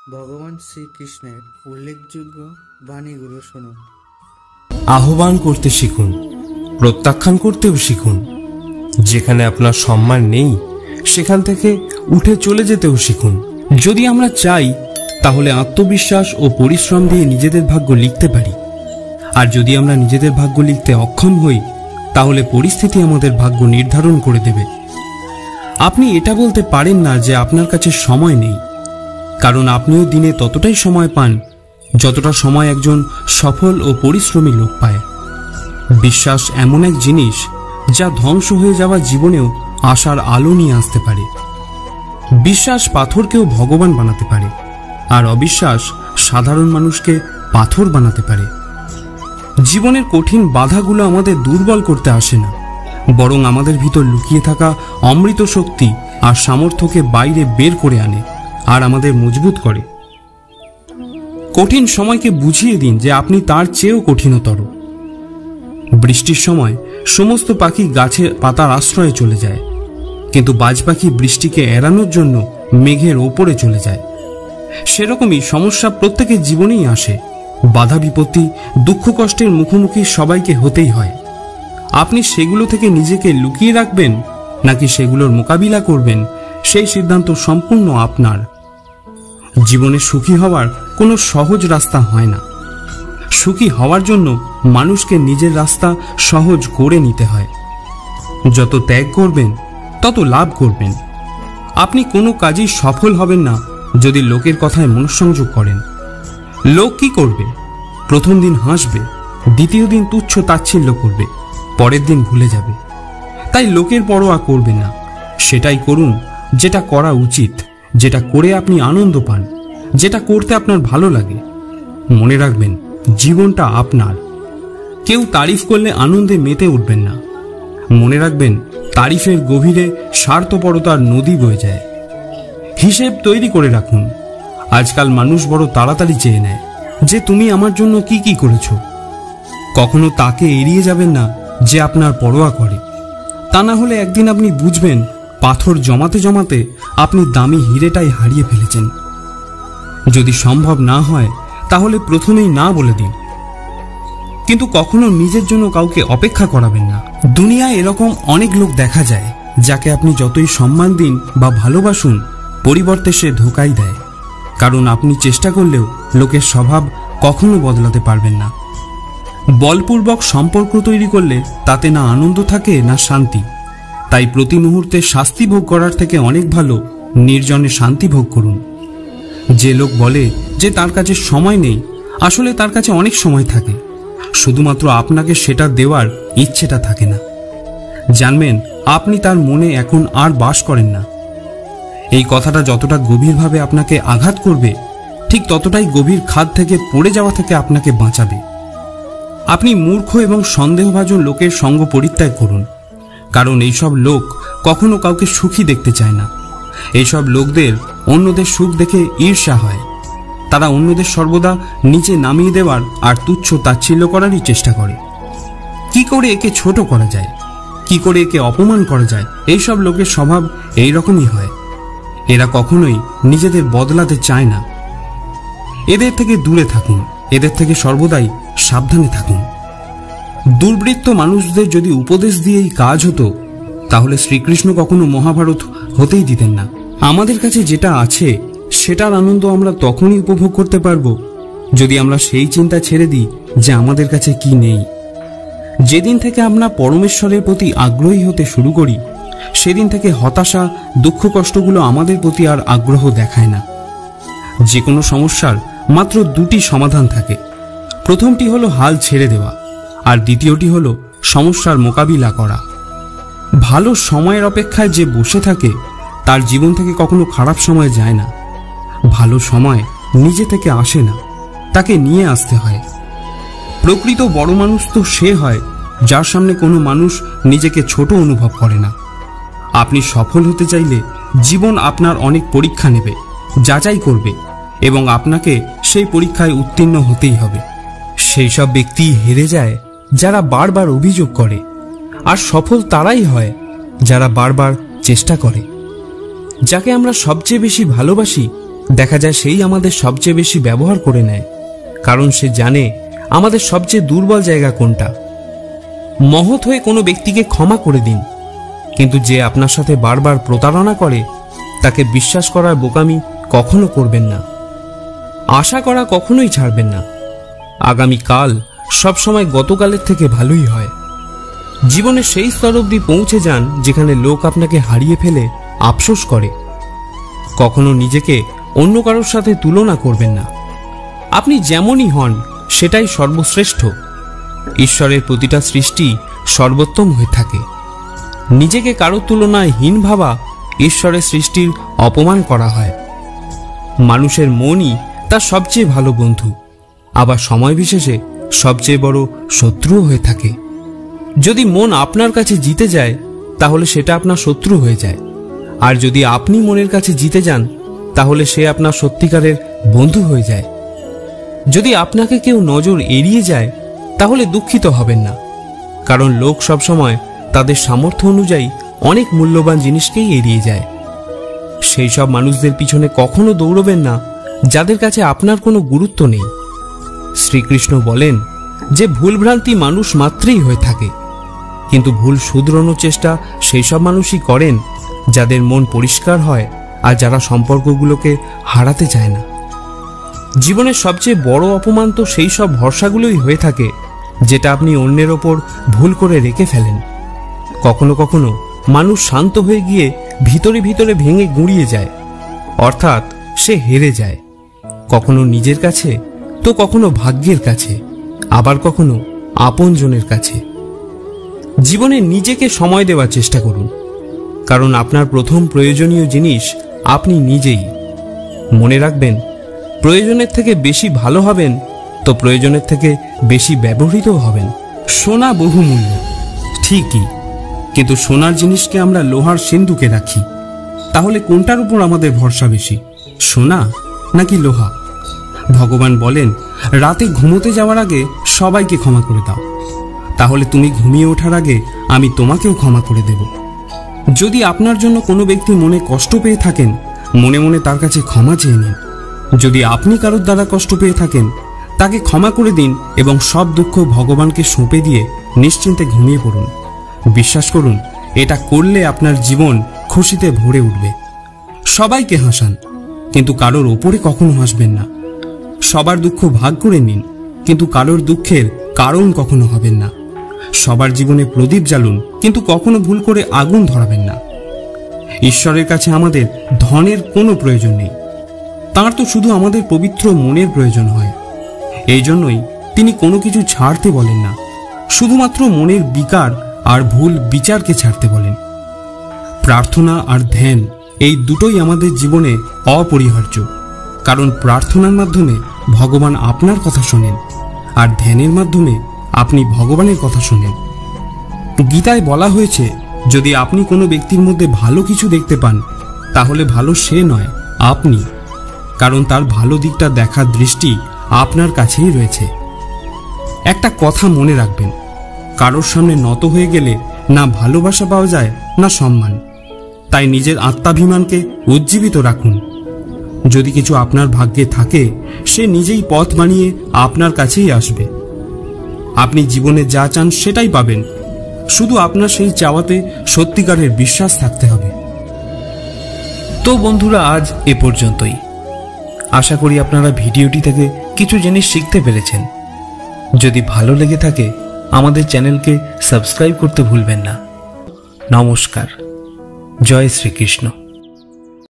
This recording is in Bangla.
ভগবান শ্রীকৃষ্ণের উল্লেখযোগ্য বাণীগুলো শুনুন। আহ্বান করতে শিখুন, প্রত্যাখ্যান করতেও শিখুন। যেখানে আপনার সম্মান নেই সেখান থেকে উঠে চলে যেতেও শিখুন। যদি আমরা চাই তাহলে আত্মবিশ্বাস ও পরিশ্রম দিয়ে নিজেদের ভাগ্য লিখতে পারি, আর যদি আমরা নিজেদের ভাগ্য লিখতে অক্ষম হই তাহলে পরিস্থিতি আমাদের ভাগ্য নির্ধারণ করে দেবে। আপনি এটা বলতে পারেন না যে আপনার কাছে সময় নেই, কারণ আপনিও দিনে ততটাই সময় পান যতটা সময় একজন সফল ও পরিশ্রমী লোক পায়। বিশ্বাস এমন এক জিনিস যা ধ্বংস হয়ে যাওয়া জীবনেও আশার আলো নিয়ে আসতে পারে। বিশ্বাস পাথরকেও ভগবান বানাতে পারে, আর অবিশ্বাস সাধারণ মানুষকে পাথর বানাতে পারে। জীবনের কঠিন বাধাগুলো আমাদের দুর্বল করতে আসে না, বরং আমাদের ভিতর লুকিয়ে থাকা অমৃত শক্তি আর সামর্থ্যকে বাইরে বের করে আনে আর আমাদের মজবুত করে। কঠিন সময়কে বুঝিয়ে দিন যে আপনি তার চেয়েও কঠিনতর। বৃষ্টির সময় সমস্ত পাখি গাছের পাতার আশ্রয়ে চলে যায়, কিন্তু বাজ পাখি বৃষ্টিকে এড়ানোর জন্য মেঘের ওপরে চলে যায়। সেরকমই সমস্যা প্রত্যেকের জীবনেই আসে। বাধা বিপত্তি, দুঃখ কষ্টের মুখোমুখি সবাইকে হতেই হয়। আপনি সেগুলো থেকে নিজেকে লুকিয়ে রাখবেন নাকি সেগুলোর মোকাবিলা করবেন, সেই সিদ্ধান্ত সম্পূর্ণ আপনার। জীবনে সুখী হওয়ার কোনো সহজ রাস্তা হয় না। সুখী হওয়ার জন্য মানুষকে নিজের রাস্তা সহজ করে নিতে হয়। যত ত্যাগ করবেন তত লাভ করবেন। আপনি কোনো কাজেই সফল হবেন না যদি লোকের কথায় মনঃসংযোগ করেন। লোক কি করবে? প্রথম দিন হাসবে, দ্বিতীয় দিন তুচ্ছ তাচ্ছিল্য করবে, পরের দিন ভুলে যাবে। তাই লোকের পরোয়া করবেন না। সেটাই করুন যেটা করা উচিত, যেটা করে আপনি আনন্দ পান, যেটা করতে আপনার ভালো লাগে। মনে রাখবেন, জীবনটা আপনার। কেউ তারিফ করলে আনন্দে মেতে উঠবেন না। মনে রাখবেন, তারিফের গভীরে স্বার্থপরতার নদী বয়ে যায়। হিসেব তৈরি করে রাখুন। আজকাল মানুষ বড় তাড়াতাড়ি চেয়ে নেয় যে তুমি আমার জন্য কি কি করেছ। কখনো তাকে এড়িয়ে যাবেন না যে আপনার পরোয়া করে। তা না হলে একদিন আপনি বুঝবেন পাথর জমাতে জমাতে আপনি দামি হিরেটাই হারিয়ে ফেলেছেন। যদি সম্ভব না হয় তাহলে প্রথমেই না বলে দিন, কিন্তু কখনো নিজের জন্য কাউকে অপেক্ষা করাবেন না। দুনিয়ায় এরকম অনেক লোক দেখা যায় যাকে আপনি যতই সম্মান দিন বা ভালোবাসুন, পরিবর্তে সে ধোঁকাই দেয়। কারণ আপনি চেষ্টা করলেও লোকের স্বভাব কখনো বদলাতে পারবেন না। বলপূর্বক সম্পর্ক তৈরি করলে তাতে না আনন্দ থাকে না শান্তি। তাই প্রতি মুহূর্তে শাস্তি ভোগ করার থেকে অনেক ভালো নির্জনে শান্তি ভোগ করুন। যে লোক বলে যে তার কাছে সময় নেই, আসলে তার কাছে অনেক সময় থাকে, শুধুমাত্র আপনাকে সেটা দেওয়ার ইচ্ছেটা থাকে না। জানবেন আপনি তার মনে এখন আর বাস করেন না। এই কথাটা যতটা গভীরভাবে আপনাকে আঘাত করবে, ঠিক ততটাই গভীর খাদ থেকে পড়ে যাওয়া থেকে আপনাকে বাঁচাবে। আপনি মূর্খ এবং সন্দেহভাজন লোকের সঙ্গ পরিত্যাগ করুন, কারণ এইসব লোক কখনো কাউকে সুখী দেখতে চায় না। এইসব লোকদের অন্যদের সুখ দেখে ঈর্ষা হয়। তারা অন্যদের সর্বদা নিচে নামিয়ে দেওয়ার আর তুচ্ছ তাচ্ছিল্য করারই চেষ্টা করে। কি করে একে ছোট করা যায়, কি করে একে অপমান করা যায়, এইসব লোকের স্বভাব এইরকমই হয়। এরা কখনোই নিজেদের বদলাতে চায় না। এদের থেকে দূরে থাকুন, এদের থেকে সর্বদাই সাবধানে থাকুন। দুর্বৃত্ত মানুষদের যদি উপদেশ দিয়েই কাজ হতো তাহলে শ্রীকৃষ্ণ কখনো মহাভারত হতেই দিতেন না। আমাদের কাছে যেটা আছে সেটার আনন্দ আমরা তখনই উপভোগ করতে পারবো যদি আমরা সেই চিন্তা ছেড়ে দিই যে আমাদের কাছে কি নেই। যেদিন থেকে আমরা পরমেশ্বরের প্রতি আগ্রহী হতে শুরু করি, সেদিন থেকে হতাশা, দুঃখ কষ্টগুলো আমাদের প্রতি আর আগ্রহ দেখায় না। যে কোনো সমস্যার মাত্র দুটি সমাধান থাকে। প্রথমটি হলো হাল ছেড়ে দেওয়া, আর দ্বিতীয়টি হলো সমস্যার মোকাবিলা করা। ভালো সময়ের অপেক্ষায় যে বসে থাকে তার জীবন থেকে কখনো খারাপ সময় যায় না। ভালো সময় নিজে থেকে আসে না, তাকে নিয়ে আসতে হয়। প্রকৃত বড় মানুষ তো সে হয় যার সামনে কোনো মানুষ নিজেকে ছোট অনুভব করে না। আপনি সফল হতে চাইলে জীবন আপনার অনেক পরীক্ষা নেবে, যাচাই করবে, এবং আপনাকে সেই পরীক্ষায় উত্তীর্ণ হতেই হবে। সেই সব ব্যক্তি হেরে যায় যারা বারবার অভিযোগ করে, আর সফল তারাই হয় যারা বারবার চেষ্টা করে। যাকে আমরা সবচেয়ে বেশি ভালোবাসি দেখা যায় সেই আমাদের সবচেয়ে বেশি ব্যবহার করে নেয়, কারণ সে জানে আমাদের সবচেয়ে দুর্বল জায়গা কোনটা। মহৎ হয়ে কোনো ব্যক্তিকে ক্ষমা করে দিন, কিন্তু যে আপনার সাথে বারবার প্রতারণা করে তাকে বিশ্বাস করার বোকামি কখনো করবেন না। আশা করা কখনোই ছাড়বেন না। আগামীকাল সবসময় গতকালের থেকে ভালোই হয়। জীবনে সেই স্তর অবধি পৌঁছে যান যেখানে লোক আপনাকে হারিয়ে ফেলে আফসোস করে। কখনো নিজেকে অন্য কারোর সাথে তুলনা করবেন না। আপনি যেমনই হন সেটাই সর্বশ্রেষ্ঠ। ঈশ্বরের প্রতিটা সৃষ্টি সর্বোত্তম হয়ে থাকে। নিজেকে কারোর তুলনায় হীন ভাবা ঈশ্বরের সৃষ্টির অপমান করা হয়। মানুষের মনই তার সবচেয়ে ভালো বন্ধু, আবার সময় বিশেষে সবচেয়ে বড় শত্রুও হয়ে থাকে। যদি মন আপনার কাছে জিতে যায় তাহলে সেটা আপনার শত্রু হয়ে যায়, আর যদি আপনি মনের কাছে জিতে যান তাহলে সে আপনার সত্যিকারের বন্ধু হয়ে যায়। যদি আপনাকে কেউ নজর এড়িয়ে যায় তাহলে দুঃখিত হবেন না, কারণ লোক সবসময় তাদের সামর্থ্য অনুযায়ী অনেক মূল্যবান জিনিসকেই এড়িয়ে যায়। সেই সব মানুষদের পিছনে কখনো দৌড়বেন না যাদের কাছে আপনার কোনো গুরুত্ব নেই। শ্রীকৃষ্ণ বলেন যে ভুলভ্রান্তি মানুষ মাত্রই হয়ে থাকে, কিন্তু ভুল শুধরানোর চেষ্টা সেই সব মানুষই করেন যাদের মন পরিষ্কার হয় আর যারা সম্পর্কগুলোকে হারাতে চায় না। জীবনের সবচেয়ে বড় অপমান তো সেই সব ভরসাগুলোই হয়ে থাকে যেটা আপনি অন্যের ওপর ভুল করে রেখে ফেলেন। কখনো কখনো মানুষ শান্ত হয়ে গিয়ে ভিতরে ভিতরে ভেঙে গুঁড়িয়ে যায়, অর্থাৎ সে হেরে যায়। কখনো নিজের কাছে তো কখনো ভাগ্যের কাছে, আবার কখনো আপনজনের কাছে। জীবনে নিজেকে সময় দেওয়ার চেষ্টা করুন, কারণ আপনার প্রথম প্রয়োজনীয় জিনিস আপনি নিজেই। মনে রাখবেন, প্রয়োজনের থেকে বেশি ভালো হবেন তো প্রয়োজনের থেকে বেশি ব্যবহৃত হবেন। সোনা বহুমূল্য ঠিকই, কিন্তু সোনার জিনিসকে আমরা লোহার সিন্ধুকে রাখি। তাহলে কোনটার উপর আমাদের ভরসা বেশি, সোনা নাকি লোহা? ভগবান বলেন, রাতে ঘুমোতে যাওয়ার আগে সবাইকে ক্ষমা করে দাও, তাহলে তুমি ঘুমিয়ে ওঠার আগে আমি তোমাকেও ক্ষমা করে দেব। যদি আপনার জন্য কোনো ব্যক্তি মনে কষ্ট পেয়ে থাকেন, মনে মনে তার কাছে ক্ষমা চেয়ে নিন। যদি আপনি কারোর দ্বারা কষ্ট পেয়ে থাকেন, তাকে ক্ষমা করে দিন এবং সব দুঃখ ভগবানকে সঁপে দিয়ে নিশ্চিন্তে ঘুমিয়ে পড়ুন। বিশ্বাস করুন, এটা করলে আপনার জীবন খুশিতে ভরে উঠবে। সবাইকে হাসান, কিন্তু কারোর ওপরে কখনো হাসবেন না। সবার দুঃখ ভাগ করে নিন, কিন্তু কারোর দুঃখের কারণ কখনো হবেন না। সবার জীবনে প্রদীপ জ্বালুন, কিন্তু কখনো ভুল করে আগুন ধরাবেন না। ঈশ্বরের কাছে আমাদের ধনের কোনো প্রয়োজন নেই, তাঁর তো শুধু আমাদের পবিত্র মনের প্রয়োজন হয়। এই জন্যই তিনি কোনো কিছু ছাড়তে বলেন না, শুধুমাত্র মনের বিকার আর ভুল বিচারকে ছাড়তে বলেন। প্রার্থনা আর ধ্যান, এই দুটোই আমাদের জীবনে অপরিহার্য, কারণ প্রার্থনার মাধ্যমে ভগবান আপনার কথা শোনেন, আর ধ্যানের মাধ্যমে আপনি ভগবানের কথা শোনেন। গীতায় বলা হয়েছে, যদি আপনি কোনো ব্যক্তির মধ্যে ভালো কিছু দেখতে পান, তাহলে ভালো সে নয়, আপনি, কারণ তার ভালো দিকটা দেখার দৃষ্টি আপনার কাছেই রয়েছে। একটা কথা মনে রাখবেন, কারোর সামনে নত হয়ে গেলে না ভালোবাসা পাওয়া যায় না সম্মান। তাই নিজের আত্মাভিমানকে উজ্জীবিত রাখুন। যদি কিছু আপনার ভাগ্যে থাকে, সে নিজেই পথ বানিয়ে আপনার কাছেই আসবে। আপনি জীবনে যা চান সেটাই পাবেন, শুধু আপনার সেই চাওয়াতে সত্যিকারের বিশ্বাস থাকতে হবে। তো বন্ধুরা, আজ এ পর্যন্তই। আশা করি আপনারা ভিডিওটি থেকে কিছু জিনিস শিখতে পেরেছেন। যদি ভালো লেগে থাকে আমাদের চ্যানেলকে সাবস্ক্রাইব করতে ভুলবেন না। নমস্কার। জয় শ্রীকৃষ্ণ।